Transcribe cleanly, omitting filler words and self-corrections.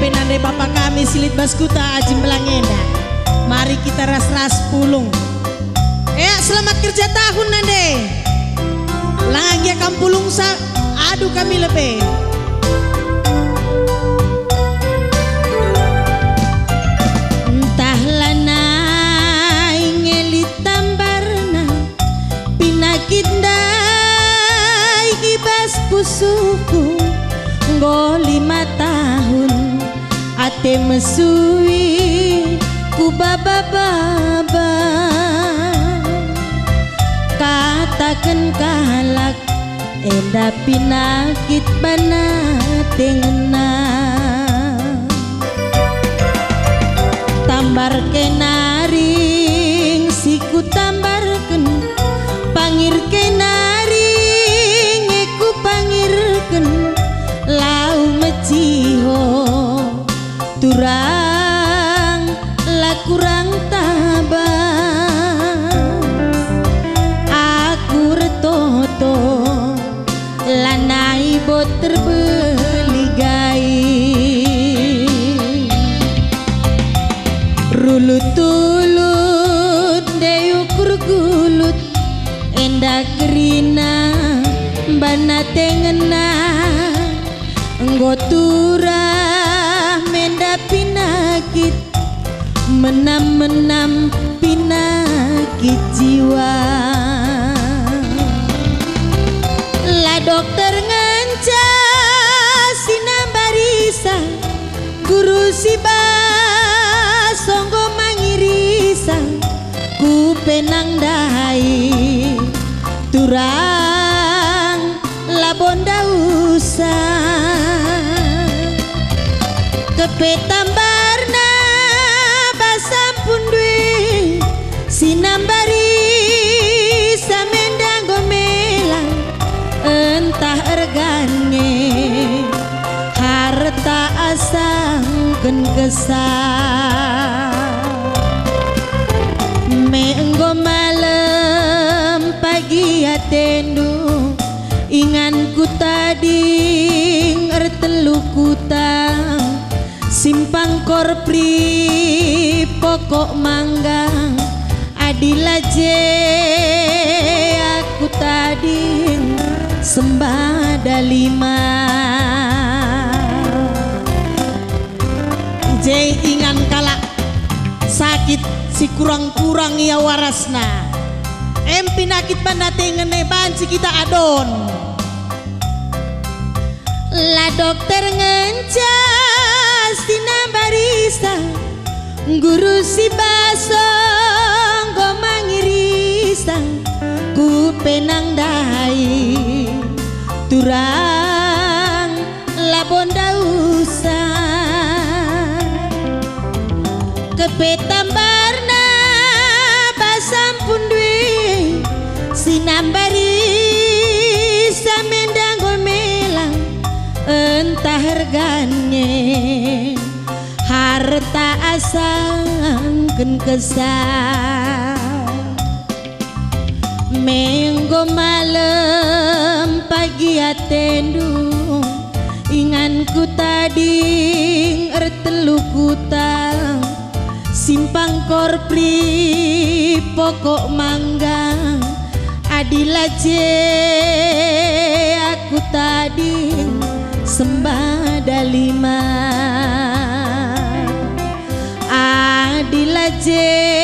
penande bapak kami silit baskuta Aji Melangena. Mari kita ras-ras pulung. Ya selamat kerja tahun nande. Lagi akan pulung aduh kami lebih. Entahlah naik ngelit tambarna pinakit dai gibas pusuku. Nggo 5 tahun ate mesui ku baba-baba katakan kalak enda pinakit bana tengena tambar kenaring siku tambarken pangir kenaring eku pangirken lau meciho turang la kurang tabang aku retoto lanai bot terbeli gai rulut-ulut deyukur gulut enda kerina bana tengena nggoturah menda pinakit menam-menam pinakit jiwa la dokter nganca sinambarisa guru si basonggo mangirisa ku penang dai turang labonda usah kepetambarna basampun dui sinambari samenda gomelang entah ergane harta asangkeun kesah menggo malam pagi atendu inganku tadi ertelu kutang simpang korpri pokok manggang adilaje aku tadi sembada 5 jai ingan kalak sakit si kurang-kurang ya warasna pinakit bandate ngene banci kita adon la dokter ngenca sinambarisa guru si basonggo mangirisa ku penang dai turang labonda usah kepetambarna basampun dui sinambarisa mendang gomelang entah hargane harta asangkeun kesah menggo malam pagi atendu inganku tadi ertelu kutang simpang korpri pokok manggang adilaje aku tadi sembada 5 adilaje